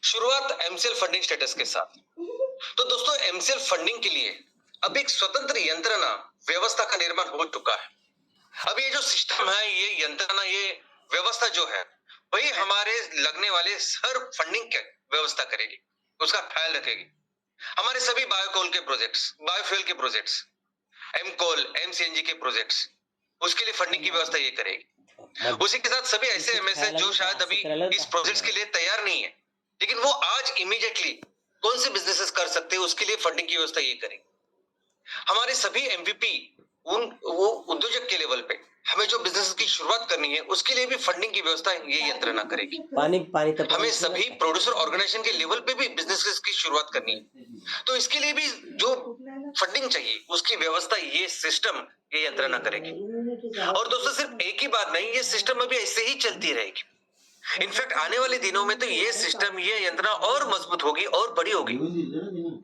शुरुआत MCL funding status के साथ। तो दोस्तों, एमसीएल फंडिंग के लिए अब एक स्वतंत्र यंत्रणा व्यवस्था का निर्माण हो चुका है। अब ये जो सिस्टम है, ये यंत्रणा, ये व्यवस्था जो है, वही हमारे लगने वाले हर फंडिंग की व्यवस्था करेगी, उसका ख्याल रखेगी। हमारे सभी बायोकोल के प्रोजेक्ट्स, बायोफ्यूल के प्रोजेक्ट्स, एमकोल, एमसीएनजी के प्रोजेक्ट्स, उसके लिए फंडिंग की व्यवस्था ये करेगी। उसी के साथ सभी ऐसे एमएसए जो शायद अभी इस प्रोजेक्ट्स के लिए तैयार नहीं है, लेकिन वो आज इमीडिएटली कौन से बिजनेसेस कर सकते हैं, उसके लिए फंडिंग की व्यवस्था ये करेगी। हमारे सभी एमवीपी वो उद्योजक के लेवल पे हमें जो बिजनेस की शुरुआत करनी है, उसके लिए भी फंडिंग की व्यवस्था ये यंत्रणा करेगी। हमें सभी प्रोड्यूसर ऑर्गेनाइजेशन के लेवल पे भी बिजनेस की शुरुआत करनी है, तो इसके लिए भी जो फंडिंग चाहिए, उसकी व्यवस्था ये सिस्टम, ये यंत्रणा करेगी। और दोस्तों, सिर्फ एक ही बात नहीं, ये सिस्टम अभी ऐसे ही चलती रहेगी। इनफैक्ट आने वाले दिनों में तो ये सिस्टम, ये यंत्रणा और मजबूत होगी और बड़ी होगी।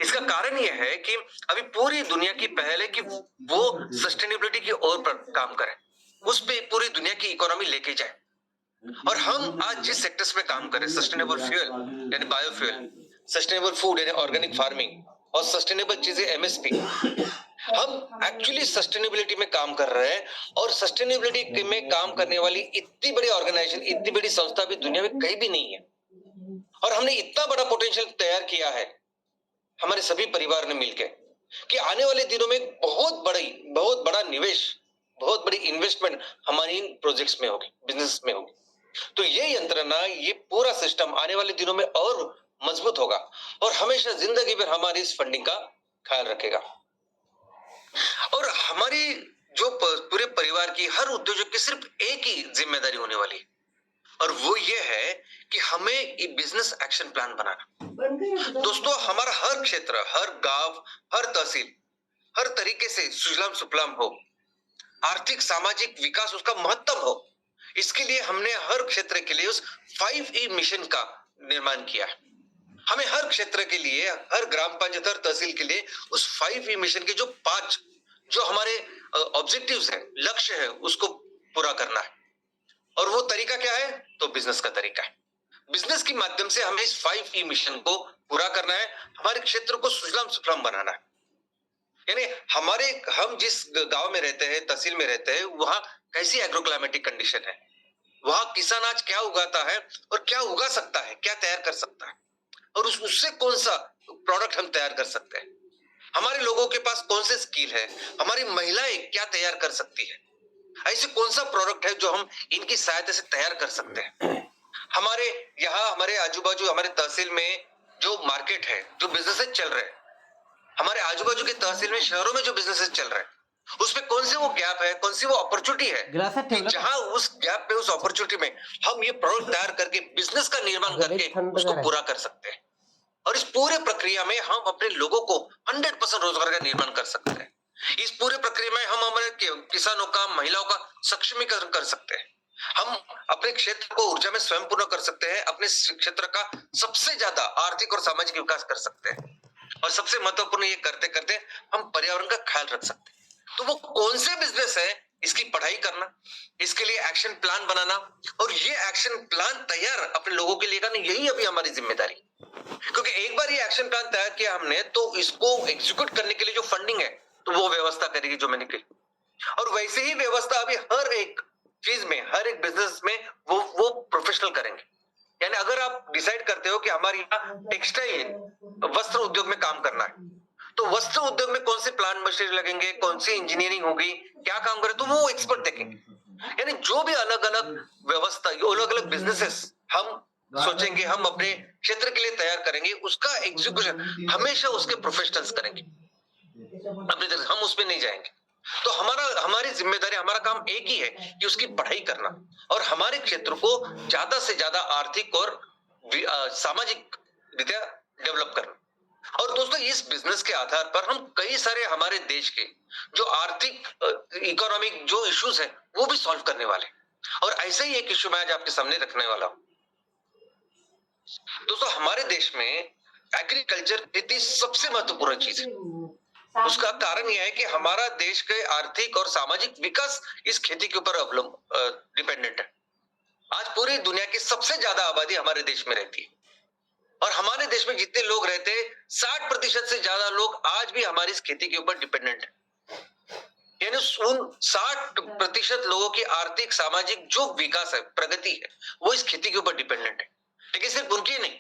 इसका कारण यह है कि अभी पूरी दुनिया की पहल है कि वो सस्टेनेबिलिटी की ओर पर काम करे, उस पे पूरी दुनिया की इकोनॉमी लेके जाए। और हम आज जिस सेक्टर्स में काम करें, सस्टेनेबल फ्यूल यानी बायोफ्यूल, सस्टेनेबल फूड यानी ऑर्गेनिक फार्मिंग, और सस्टेनेबल चीजें एमएसपी, हम एक्चुअली सस्टेनेबिलिटी में काम कर रहे हैं। और सस्टेनेबिलिटी में काम करने वाली इतनी बड़ी ऑर्गेनाइजेशन, इतनी बड़ी संस्था भी दुनिया में कहीं भी नहीं है। और हमने इतना बड़ा पोटेंशियल तैयार किया है हमारे सभी परिवार ने मिलकर, कि आने वाले दिनों में बहुत बड़ा निवेश, बहुत बड़ी इन्वेस्टमेंट हमारी इन प्रोजेक्ट्स में होगी, बिजनेस में होगी। तो ये यंत्रणा, ये पूरा सिस्टम आने वाले दिनों में और मजबूत होगा और हमेशा जिंदगी भर हमारी इस फंडिंग का ख्याल रखेगा। और हमारी जो पूरे परिवार की, हर उद्योजक की सिर्फ एक ही जिम्मेदारी होने वाली है, और वो ये है कि हमें एक बिजनेस एक्शन प्लान बनाना। दोस्तों, हमारा हर क्षेत्र, हर गांव, हर तहसील, हर तरीके से सुजलाम सुफलाम हो, आर्थिक सामाजिक विकास उसका महत्तम हो, इसके लिए हमने हर क्षेत्र के लिए उस 5E मिशन का निर्माण किया है। हमें हर क्षेत्र के लिए, हर ग्राम पंचायत, हर तहसील के लिए उस 5E मिशन के जो 5 जो हमारे ऑब्जेक्टिव्स हैं, लक्ष्य है, उसको पूरा करना है। और वो तरीका क्या है? तो बिजनेस का तरीका है। बिजनेस के माध्यम से हमें इस 5E मिशन को पूरा करना है, हमारे क्षेत्र को सुजलाम सुफलाम बनाना है। यानी हम जिस गांव में रहते हैं, तहसील में रहते हैं, वहां कैसी एग्रोक्लाइमेटिक कंडीशन है, वहां किसान आज क्या उगाता है और क्या उगा सकता है, क्या तैयार कर सकता है, और उससे कौन सा प्रोडक्ट हम तैयार कर सकते हैं। हमारे लोगों के पास कौन से स्किल है, हमारी महिलाएं क्या तैयार कर सकती है, ऐसे कौन सा प्रोडक्ट है जो हम इनकी सहायता से तैयार कर सकते हैं। हमारे यहाँ, हमारे आजू बाजू, हमारे तहसील में जो मार्केट है, जो बिजनेसेस चल रहे हैं, हमारे आजू बाजू के तहसील में, शहरों में जो बिजनेसेस चल रहे हैं, उसमें कौन से वो गैप है, कौन सी वो अपॉर्चुनिटी है कि जहां उस गैप पे, उस अपॉर्चुनिटी में हम ये प्रोडक्ट तैयार करके, बिजनेस का निर्माण करके उसको पूरा कर सकते हैं। और इस पूरे प्रक्रिया में हम अपने लोगों को 100% रोजगार का निर्माण कर सकते हैं। इस पूरे प्रक्रिया में हम हमारे किसानों का, महिलाओं का सक्षमीकरण कर सकते हैं। हम अपने क्षेत्र को ऊर्जा में स्वयं पूर्ण कर सकते हैं, अपने क्षेत्र का सबसे ज्यादा आर्थिक और सामाजिक विकास कर सकते हैं। और सबसे महत्वपूर्ण, ये करते करते हम पर्यावरण का ख्याल रख सकते हैं। तो वो कौन से बिजनेस है, इसकी पढ़ाई करना, इसके लिए एक्शन प्लान बनाना, और ये एक्शन प्लान तैयार अपने लोगों के लिए करना, यही अभी हमारी जिम्मेदारी। क्योंकि एक बार ये एक्शन प्लान तैयार किया हमने, तो इसको एग्जीक्यूट करने के लिए जो फंडिंग है, तो वो व्यवस्था करेगी जो मैंने कही। और वैसे ही व्यवस्था अभी हर एक चीज में, हर एक बिजनेस में वो प्रोफेशनल करेंगे। यानी अगर आप डिसाइड करते हो कि हमारे यहाँ टेक्सटाइल, वस्त्र उद्योग में काम करना है, तो वस्त्र उद्योग में कौन से प्लांट मशीनरी लगेंगे, कौन सी इंजीनियरिंग होगी, क्या काम करे, तो वो एक्सपर्ट देखेंगे। यानी जो भी अलग अलग व्यवस्था, अलग अलग बिजनेसेस हम सोचेंगे, हम अपने क्षेत्र के लिए तैयार करेंगे, उसका एग्जीक्यूशन हमेशा उसके प्रोफेशनल्स करेंगे, अपनी तरफ हम उसमें नहीं जाएंगे। तो हमारी जिम्मेदारी, हमारा काम एक ही है कि उसकी पढ़ाई करना और हमारे क्षेत्र को ज्यादा से ज्यादा आर्थिक और सामाजिक रीत्या डेवलप करना। और दोस्तों, इस बिजनेस के आधार पर हम कई सारे हमारे देश के जो आर्थिक, इकोनॉमिक जो इश्यूज हैं, वो भी सॉल्व करने वाले। और ऐसे ही एक इश्यू मैं आज आपके सामने रखने वाला हूं। दोस्तों, हमारे देश में एग्रीकल्चर खेती सबसे महत्वपूर्ण चीज है। उसका कारण यह है कि हमारा देश के आर्थिक और सामाजिक विकास इस खेती के ऊपर डिपेंडेंट है। आज पूरी दुनिया की सबसे ज्यादा आबादी हमारे देश में रहती है। और हमारे देश में जितने लोग रहते हैं 60% से ज्यादा लोग आज भी हमारी इस खेती के ऊपर डिपेंडेंट है। यानी उन 60% लोगों की आर्थिक सामाजिक जो विकास है, प्रगति है, वो इस खेती के ऊपर डिपेंडेंट है। लेकिन सिर्फ उनकी नहीं,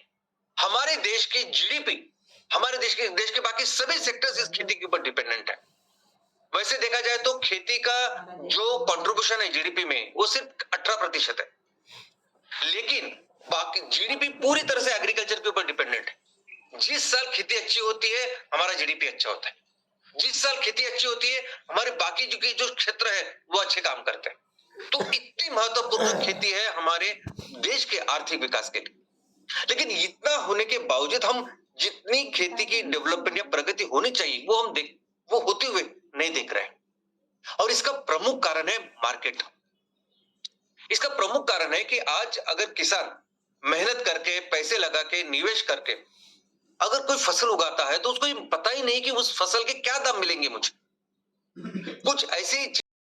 हमारे देश की जीडीपी, हमारे देश के बाकी सभी सेक्टर्स इस खेती के ऊपर डिपेंडेंट है। वैसे देखा जाए तो खेती का जो कंट्रीब्यूशन है जीडीपी में वो सिर्फ 18% है, लेकिन बाकी जीडीपी पूरी तरह से एग्रीकल्चर के ऊपर डिपेंडेंट है। जिस साल खेती अच्छी होती है हमारा जीडीपी अच्छा होता है, जिस साल खेती अच्छी होती है हमारे बाकी जो क्षेत्र है वो अच्छे काम करते हैं। तो इतनी महत्वपूर्ण खेती है हमारे देश के आर्थिक विकास के लिए। लेकिन इतना होने के बावजूद हम जितनी खेती की डेवलपमेंट या प्रगति होनी चाहिए वो होते हुए नहीं देख रहे हैं। और इसका प्रमुख कारण है मार्केट। इसका प्रमुख कारण है कि आज अगर किसान मेहनत करके, पैसे लगा के, निवेश करके अगर कोई फसल उगाता है तो उसको ये पता ही नहीं कि उस फसल के क्या दाम मिलेंगे मुझे। कुछ ऐसी